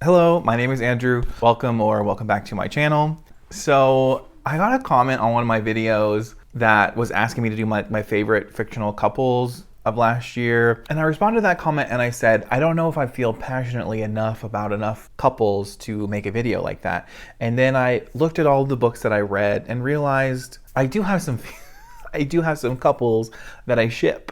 Hello, my name is Andrew. Welcome back to my channel. So I got a comment on one of my videos that was asking me to do my favorite fictional couples of last year. And I responded to that comment and I said, I don't know if I feel passionately enough about enough couples to make a video like that. And then I looked at all the books that I read and realized I do have some I do have some couples that I ship.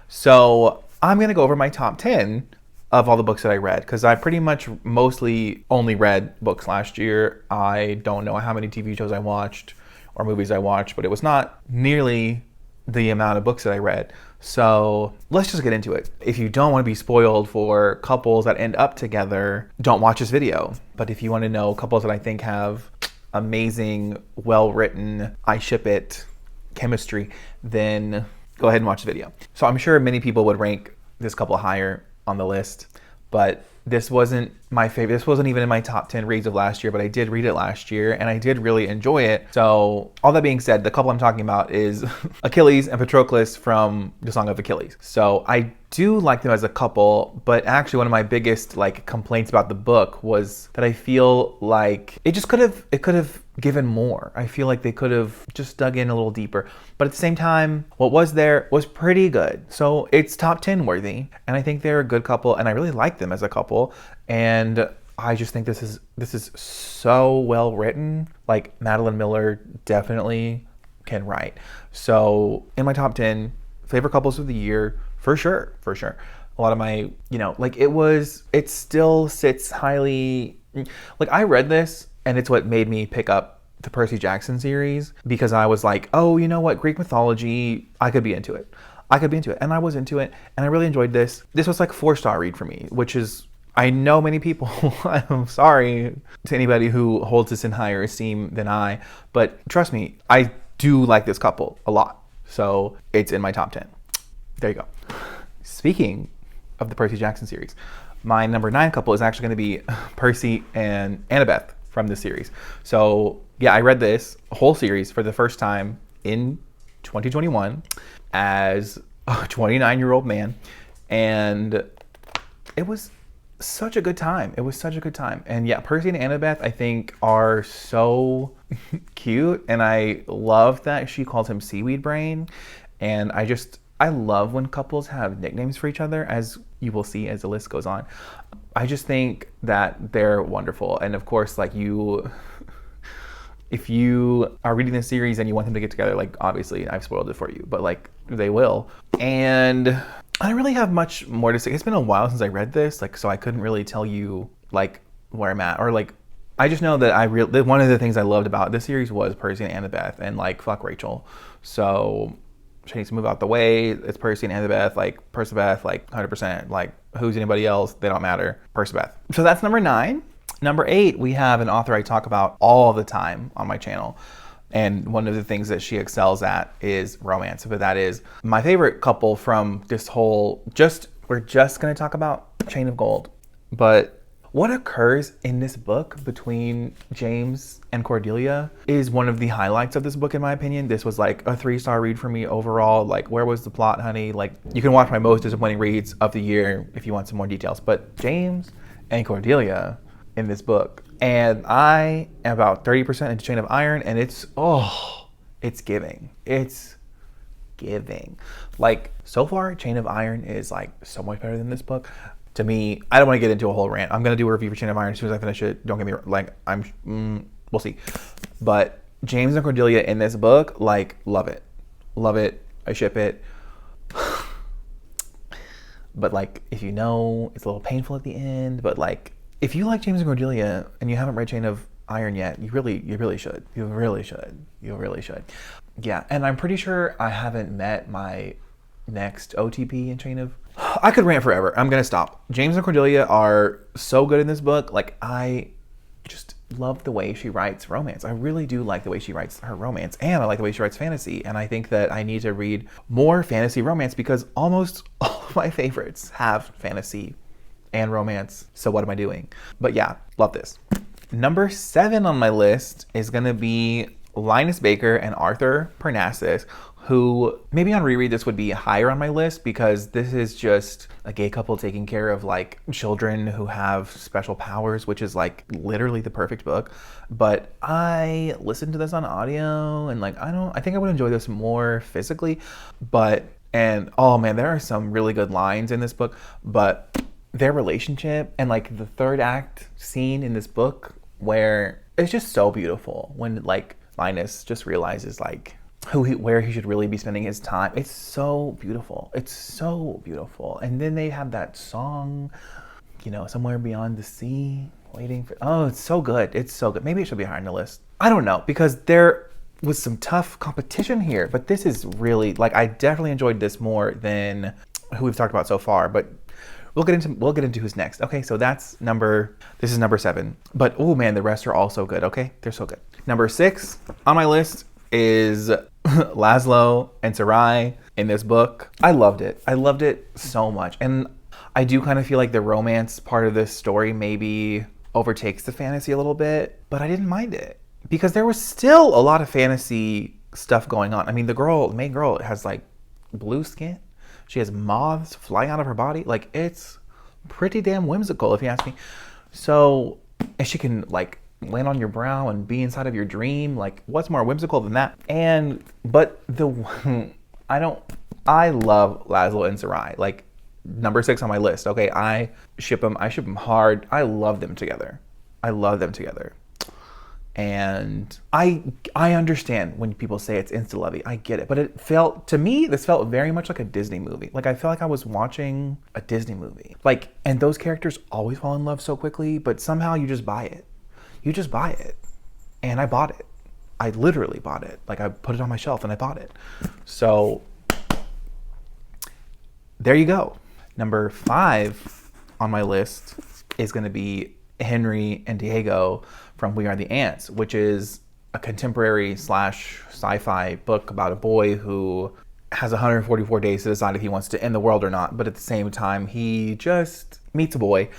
So I'm gonna go over my top 10 of all the books that I read, because I pretty much mostly only read books last year. I don't know how many TV shows I watched or movies I watched, but it was not nearly the amount of books that I read. So let's just get into it. If you don't want to be spoiled for couples that end up together, don't watch this video. But if you want to know couples that I think have amazing, well-written, I ship it chemistry, then go ahead and watch the video. So I'm sure many people would rank this couple higher on the list, but this wasn't my favorite. This wasn't even in my top 10 reads of last year, but I did read it last year and I did really enjoy it. So all that being said, the couple I'm talking about is Achilles and Patroclus from the Song of Achilles. So I do like them as a couple, but actually one of my biggest complaints about the book was that I feel like it could have given more. I feel like they could have just dug in a little deeper. But at the same time, what was there was pretty good. So it's top 10 worthy. And I think they're a good couple and I really like them as a couple. And I just think this is so well written. Like Madeline Miller definitely can write. So in my top 10 favorite couples of the year, for sure. A lot of my, it still sits highly. Like I read this and it's what made me pick up the Percy Jackson series, because I was like, oh, you know what, Greek mythology, I could be into it. And I was into it and I really enjoyed this. This was like 4-star read for me, which is, I know many people, I'm sorry to anybody who holds this in higher esteem than I, but trust me, I do like this couple a lot. So it's in my top 10. There you go. Speaking of the Percy Jackson series, my number 9 couple is actually going to be Percy and Annabeth from this series. So yeah, I read this whole series for the first time in 2021 as a 29-year-old man, and it was such a good time. And yeah, Percy and Annabeth I think are so cute, and I love that she calls him Seaweed Brain, and I love when couples have nicknames for each other, as you will see as the list goes on. I just think that they're wonderful. And of course, if you are reading this series and you want them to get together, obviously I've spoiled it for you, but they will. And I don't really have much more to say. It's been a while since I read this, so I couldn't really tell you where I'm at, or I just know that one of the things I loved about this series was Percy and Annabeth, and fuck Rachel. So she needs to move out the way. It's Percy and Annabeth, Percabeth, 100%. Who's anybody else? They don't matter. Percabeth. So that's number 9. Number 8, we have an author I talk about all the time on my channel. And one of the things that she excels at is romance. But that is my favorite couple from this whole, we're just going to talk about Chain of Gold. But what occurs in this book between James and Cordelia is one of the highlights of this book, in my opinion. This was a 3-star read for me overall. Where was the plot, honey? You can watch my most disappointing reads of the year if you want some more details. But James and Cordelia in this book. And I am about 30% into Chain of Iron, and it's giving. It's giving. So far, Chain of Iron is so much better than this book. To me, I don't want to get into a whole rant. I'm going to do a review for Chain of Iron as soon as I finish it. Don't get me wrong. We'll see. But James and Cordelia in this book, love it. Love it. I ship it. But if you know, it's a little painful at the end. But if you like James and Cordelia and you haven't read Chain of Iron yet, you really should. You really should. Yeah, and I'm pretty sure I haven't met my next OTP in Chain of... I could rant forever. I'm going to stop. James and Cordelia are so good in this book. I just love the way she writes romance. I really do like the way she writes her romance, and I like the way she writes fantasy. And I think that I need to read more fantasy romance, because almost all of my favorites have fantasy and romance. So what am I doing? But yeah, love this. Number 7 on my list is going to be Linus Baker and Arthur Parnassus, who maybe on reread this would be higher on my list because this is just a gay couple taking care of like children who have special powers, which is like literally the perfect book. But I listened to this on audio and like I think I would enjoy this more physically. And oh man, there are some really good lines in this book, but their relationship and like the third act scene in this book where it's just so beautiful when like Linus just realizes like where he should really be spending his time. It's so beautiful. It's so beautiful. And then they have that song, you know, Somewhere Beyond the Sea, waiting for, oh, it's so good. It's so good. Maybe it should be higher on the list. I don't know, because there was some tough competition here, but this is really, like, I definitely enjoyed this more than who we've talked about so far, but we'll get into who's next. Okay, so this is number 7. But oh man, the rest are also good, okay? They're so good. Number 6 on my list is Lazlo and Sarai in this book. I loved it. I loved it so much. And I do kind of feel like the romance part of this story maybe overtakes the fantasy a little bit, but I didn't mind it because there was still a lot of fantasy stuff going on. I mean, the main girl has like blue skin. She has moths flying out of her body. Like, it's pretty damn whimsical if you ask me. So, and she can like land on your brow and be inside of your dream. Like, what's more whimsical than that? But I love Lazlo and Sarai. Like, number 6 on my list. Okay, I ship them hard. I love them together. And I understand when people say it's insta-lovey. I get it. But this felt very much like a Disney movie. Like, I felt like I was watching a Disney movie. Like, and those characters always fall in love so quickly, but somehow you just buy it. You just buy it. And I bought it. I literally bought it. Like, I put it on my shelf and I bought it. So there you go. Number 5 on my list is going to be Henry and Diego from We Are the Ants, which is a contemporary / sci-fi book about a boy who has 144 days to decide if he wants to end the world or not. But at the same time, he just meets a boy.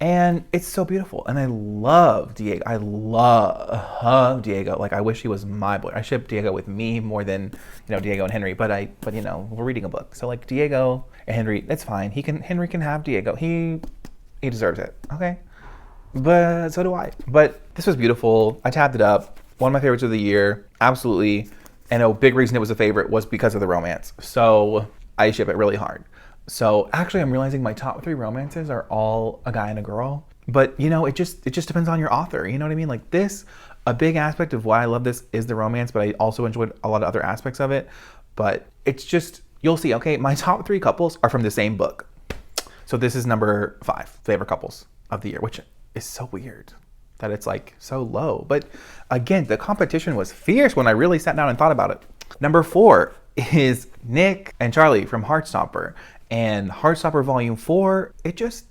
And it's so beautiful. And I love Diego. I love Diego. Like, I wish he was my boy. I ship Diego with me more than, Diego and Henry. But we're reading a book. So like Diego and Henry, it's fine. Henry can have Diego. He deserves it. Okay. But so do I. But this was beautiful. I tabbed it up. One of my favorites of the year. Absolutely. And a big reason it was a favorite was because of the romance. So I ship it really hard. So actually, I'm realizing my top 3 romances are all a guy and a girl. But it just depends on your author. You know what I mean? Like this, a big aspect of why I love this is the romance, but I also enjoyed a lot of other aspects of it. But it's just, you'll see, okay, my top 3 couples are from the same book. So this is number 5, favorite couples of the year, which is so weird that it's like so low. But again, the competition was fierce when I really sat down and thought about it. Number 4 is Nick and Charlie from Heartstopper. And Heartstopper Volume 4, it just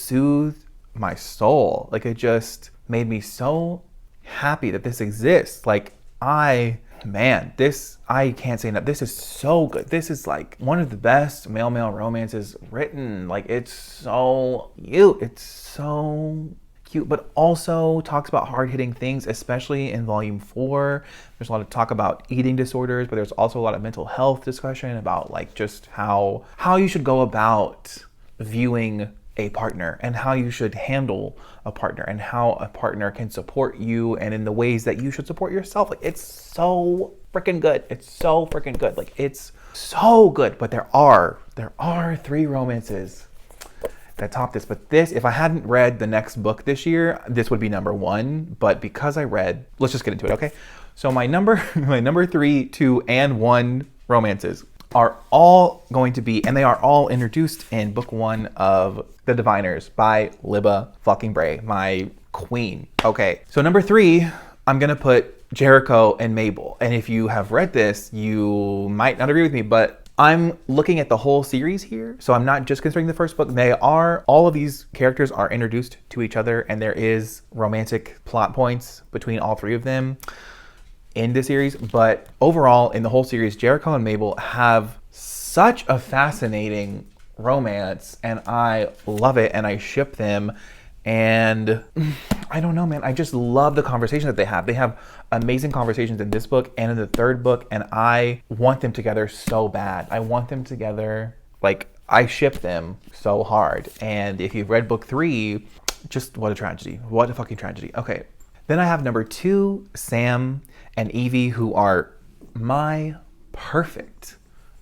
soothed my soul. Like, it just made me so happy that this exists. Like, I can't say enough. This is so good. This is like one of the best male romances written. Like, it's so cute. It's so cute, but also talks about hard-hitting things, especially in Volume 4. There's a lot of talk about eating disorders, but there's also a lot of mental health discussion about like just how you should go about viewing a partner and how you should handle a partner and how a partner can support you and in the ways that you should support yourself. Like, it's so freaking good. It's so freaking good. Like, it's so good. But there are 3 romances that top this. But this, if I hadn't read the next book this year, this would be number 1. But because I read, let's just get into it, okay? So my number 3, 2, and 1 romances are all going to be, and they are all introduced in book 1 of The Diviners by Libba fucking Bray, my queen. Okay, so number 3, I'm gonna put Jericho and Mabel. And if you have read this, you might not agree with me, but I'm looking at the whole series here. So I'm not just considering the first book. All of these characters are introduced to each other, and there is romantic plot points between all 3 of them in the series. But overall, in the whole series, Jericho and Mabel have such a fascinating romance, and I love it, and I ship them. And I don't know, man. I just love the conversation that they have. They have amazing conversations in this book and in the third book, and I want them together so bad. I want them together. Like, I ship them so hard. And if you've read book 3, just what a tragedy. What a fucking tragedy. Okay. Then I have number 2, Sam and Evie, who are my perfect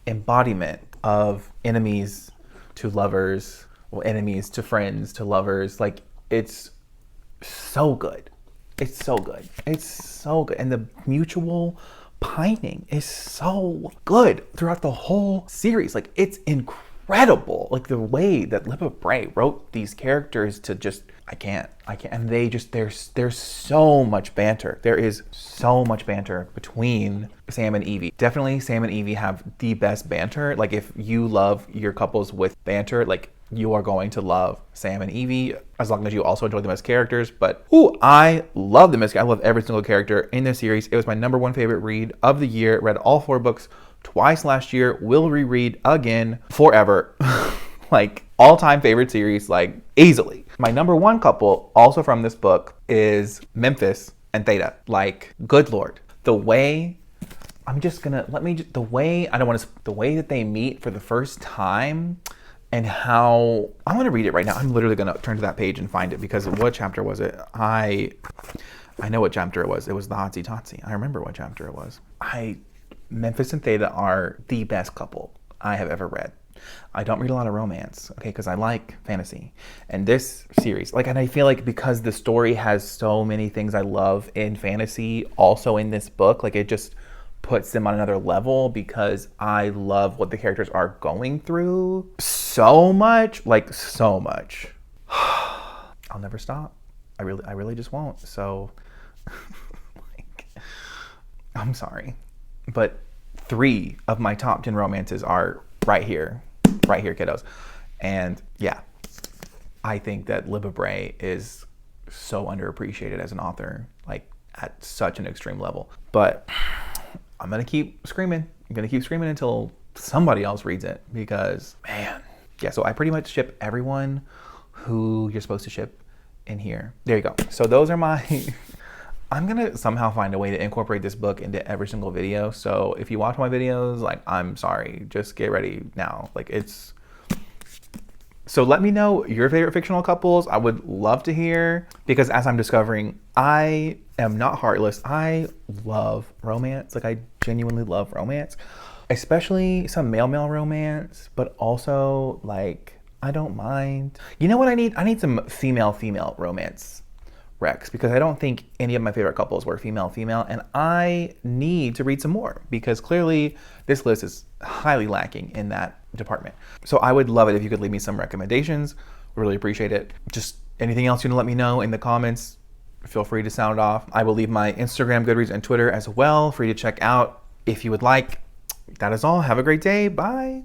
embodiment of enemies to lovers, well, enemies to friends to lovers. Like, it's so good. It's so good. It's so good. And the mutual pining is so good throughout the whole series. Like, it's incredible. Like, the way that Libba Bray wrote these characters to just, I can't. And they just, there's so much banter. There is so much banter between Sam and Evie. Definitely Sam and Evie have the best banter. Like, if you love your couples with banter, like, you are going to love Sam and Evie, as long as you also enjoy them as characters. But, I love them as, I love every single character in this series. It was my number 1 favorite read of the year. Read all 4 books twice last year. Will reread again forever. Like, all-time favorite series, like, easily. My number 1 couple, also from this book, is Memphis and Theta. Like, good Lord. The way, the way that they meet for the first time, and how, I'm going to read it right now. I'm literally going to turn to that page and find it, because what chapter was it? I know what chapter it was. It was the Hotsy Totsy. I remember what chapter it was. Memphis and Theta are the best couple I have ever read. I don't read a lot of romance, okay, because I like fantasy. And this series, like, and I feel like because the story has so many things I love in fantasy, also in this book, like, it just puts them on another level, because I love what the characters are going through so much, like, so much. I'll never stop. I really just won't. So, like, I'm sorry, but 3 of my top 10 romances are right here, kiddos. And yeah, I think that Libba Bray is so underappreciated as an author, like, at such an extreme level. But I'm gonna keep screaming. I'm gonna keep screaming until somebody else reads it, because, man. Yeah, so I pretty much ship everyone who you're supposed to ship in here. There you go. So those are my I'm gonna somehow find a way to incorporate this book into every single video. So if you watch my videos, like, I'm sorry, just get ready now. Like, it's, so let me know your favorite fictional couples. I would love to hear, because as I'm discovering, I am not heartless. I love romance. Like, I genuinely love romance, especially some male romance, but also, like, I don't mind. You know what I need? I need some female romance recs, because I don't think any of my favorite couples were female, and I need to read some more, because clearly this list is highly lacking in that department. So I would love it if you could leave me some recommendations. Really appreciate it. Just anything else you want to let me know in the comments, feel free to sound off. I will leave my Instagram, Goodreads, and Twitter as well, free to check out if you would like. That is all. Have a great day. Bye.